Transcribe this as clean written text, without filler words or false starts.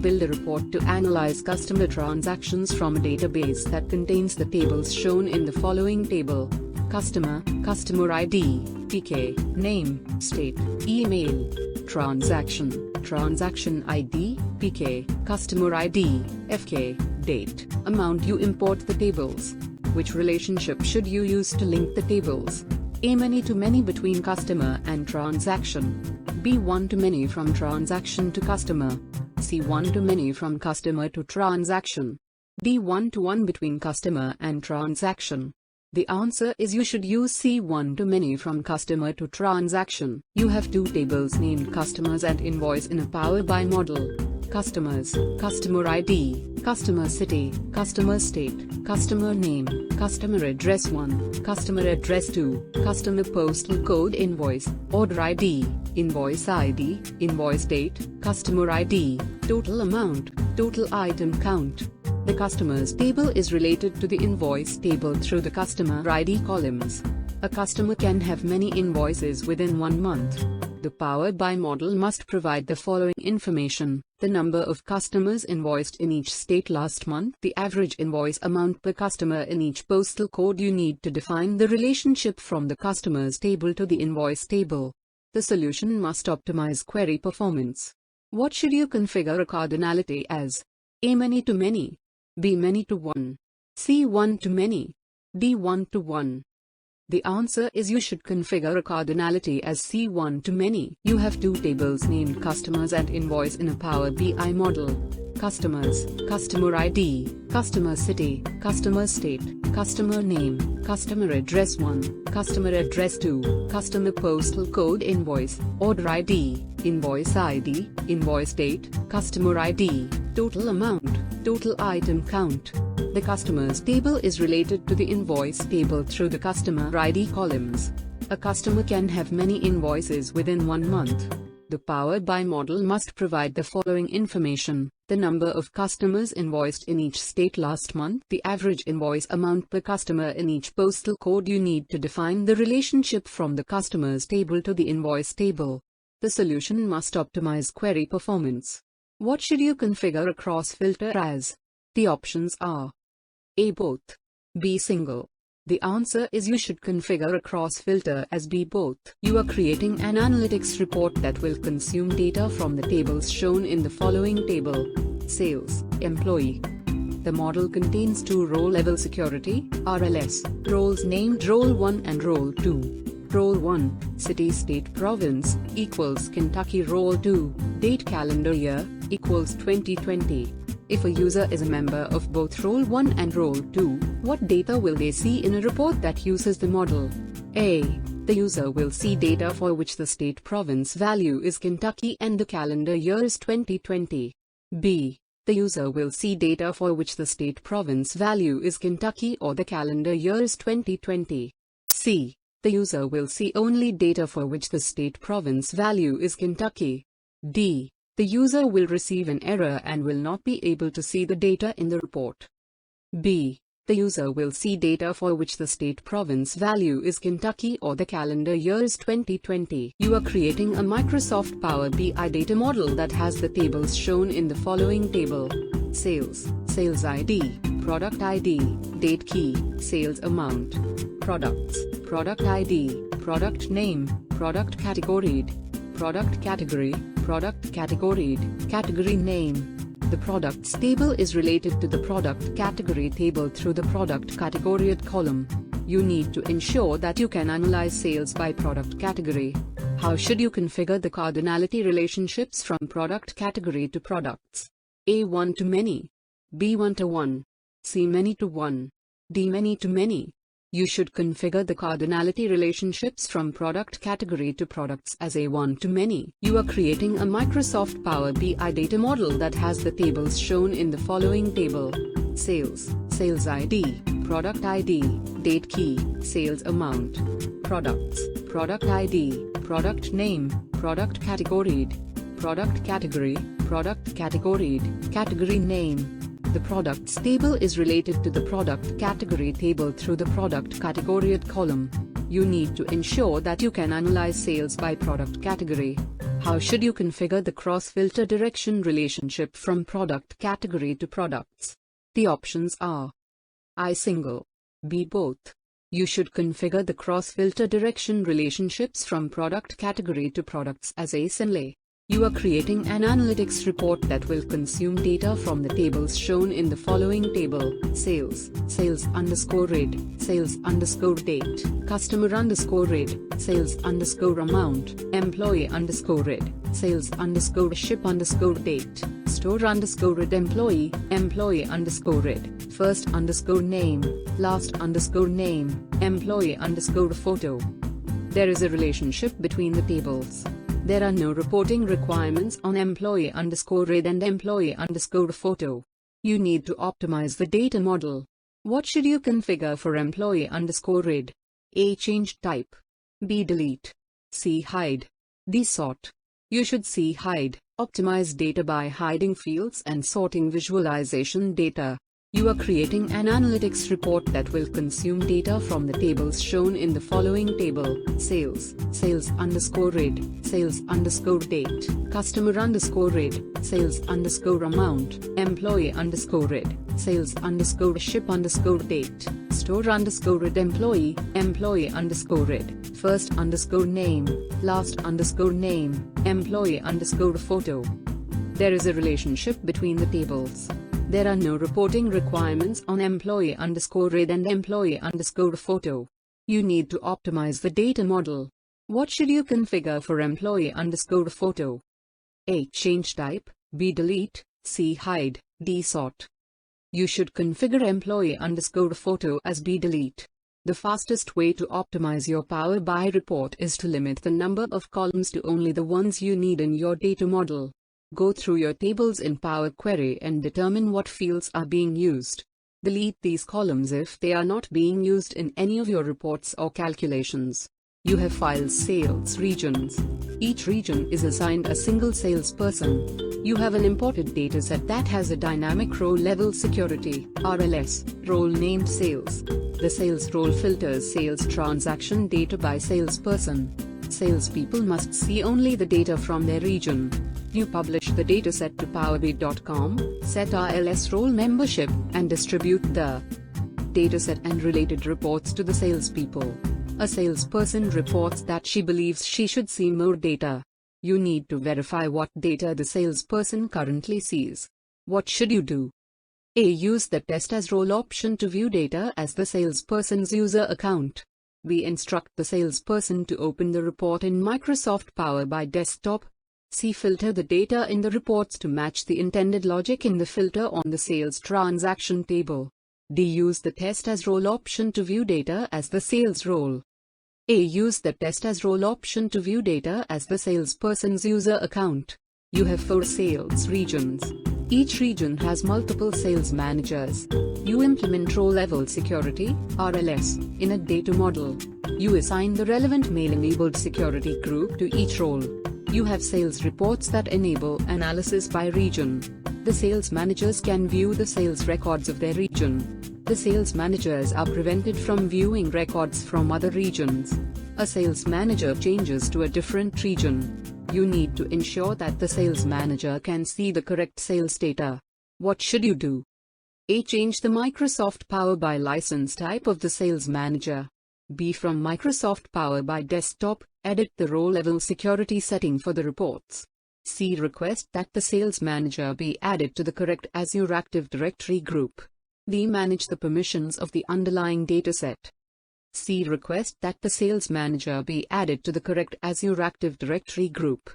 build a report to analyze customer transactions from a database that contains the tables shown in the following table: customer, customer ID, PK, name, state, email, transaction, transaction ID, PK, customer ID, FK, date, amount. You import the tables. Which relationship should you use to link the tables? A. Many-to-many between customer and transaction. B. One-to-many from transaction to customer. C. One-to-many from customer to transaction. D. One-to-one between customer and transaction. The answer is you should use C. One-to-many from customer to transaction. You have two tables named customers and invoice in a Power BI model. Customers, customer ID, customer city, customer state, customer name, customer address 1, customer address 2, customer postal code, invoice, order ID, invoice ID, invoice date, customer ID, total amount, total item count. The customers table is related to the invoice table through the customer ID columns. A customer can have many invoices within 1 month. The Power BI model must provide the following information: the number of customers invoiced in each state last month, the average invoice amount per customer in each postal code. You need to define the relationship from the customers table to the invoice table. The solution must optimize query performance. What should you configure a cardinality as? A. Many-to-many, B. Many-to-one, C. One-to-many, D. One-to-one. The answer is you should configure a cardinality as C. One-to-many. You have two tables named customers and invoice in a Power BI model. Customers, customer ID, customer city, customer state, customer name, customer address 1, customer address 2, customer postal code, invoice, order ID, invoice ID, invoice date, customer ID, total amount, total item count. The customers table is related to the invoice table through the customer ID columns. A customer can have many invoices within 1 month. The Power BI model must provide the following information: the number of customers invoiced in each state last month, the average invoice amount per customer in each postal code. You need to define the relationship from the customers table to the invoice table. The solution must optimize query performance. What should you configure a cross filter as? The options are A. Both, B. Single. The answer is you should configure a cross filter as B. Both. You are creating an analytics report that will consume data from the tables shown in the following table: sales, employee. The model contains two row-level security (RLS) roles named Role 1 and Role 2. Role 1, City State Province, equals Kentucky. Role 2, Date Calendar Year, equals 2020. If a user is a member of both Role 1 and Role 2, what data will they see in a report that uses the model? A. The user will see data for which the state province value is Kentucky and the calendar year is 2020. B. The user will see data for which the state province value is Kentucky or the calendar year is 2020. C. The user will see only data for which the state province value is Kentucky. D. The user will receive an error and will not be able to see the data in the report. B. The user will see data for which the state province value is Kentucky or the calendar year is 2020. You are creating a Microsoft Power BI data model that has the tables shown in the following table: sales, sales ID, product ID, date key, sales amount, products, product ID, product name, product category, product category, product category, category name. The products table is related to the product category table through the product category column. You need to ensure that you can analyze sales by product category. How should you configure the cardinality relationships from product category to products? A. One-to-many, B. One-to-one, C. Many-to-one, D. Many-to-many. You should configure the cardinality relationships from product category to products as A. One-to-many. You are creating a Microsoft Power BI data model that has the tables shown in the following table: sales, sales ID, product ID, date key, sales amount, products, product ID, product name, product category, product category, product category, category name. The products table is related to the product category table through the product category column. You need to ensure that you can analyze sales by product category. How should you configure the cross-filter direction relationship from product category to products? The options are I single, B both. You should configure the cross-filter direction relationships from product category to products as A and A. You are creating an analytics report that will consume data from the tables shown in the following table: sales, sales_rate, sales_date, customer_rate, sales_amount, employee_rate, sales_ship_date, store_rate, employee, employee_rate, first_name, last_name, employee_photo. There is a relationship between the tables. There are no reporting requirements on employee_rate and employee_photo. You need to optimize the data model. What should you configure for employee_rate? A. Change type. B. Delete. C. Hide. D. Sort. You should C. Hide. Optimize data by hiding fields and sorting visualization data. You are creating an analytics report that will consume data from the tables shown in the following table: sales, sales_rate, sales_date, customer_rate, sales_amount, employee_rate, sales_ship_date, store_rate, employee, employee_rate, first_name, last_name, employee_photo. There is a relationship between the tables. There are no reporting requirements on employee_rate and employee_photo. You need to optimize the data model. What should you configure for employee_photo? A. Change type. B. Delete. C. Hide. D. Sort. You should configure employee_photo as B. Delete. The fastest way to optimize your Power BI report is to limit the number of columns to only the ones you need in your data model. Go through your tables in Power Query and determine what fields are being used. Delete these columns if they are not being used in any of your reports or calculations. You have files sales regions. Each region is assigned a single salesperson. You have an imported dataset that has a dynamic role level security (RLS) role named sales. The sales role filters sales transaction data by salesperson. Salespeople must see only the data from their region. You publish the dataset to powerbi.com, set RLS role membership, and distribute the dataset and related reports to the salespeople. A salesperson reports that she believes she should see more data. You need to verify what data the salesperson currently sees. What should you do? A. Use the test as role option to view data as the salesperson's user account. B. Instruct the salesperson to open the report in Microsoft Power BI Desktop. C. Filter the data in the reports to match the intended logic in the filter on the sales transaction table. D. Use the test as role option to view data as the sales role. A. Use the test as role option to view data as the salesperson's user account. You have 4 sales regions. Each region has multiple sales managers. You implement role-level security (RLS) in a data model. You assign the relevant mail-enabled security group to each role. You have sales reports that enable analysis by region. The sales managers can view the sales records of their region. The sales managers are prevented from viewing records from other regions. A sales manager changes to a different region. You need to ensure that the sales manager can see the correct sales data. What should you do? A. Change the Microsoft Power BI license type of the sales manager. B. From Microsoft Power BI Desktop, edit the role-level security setting for the reports. C. Request that the sales manager be added to the correct Azure Active Directory group. D. Manage the permissions of the underlying dataset. C. Request that the sales manager be added to the correct Azure Active Directory group.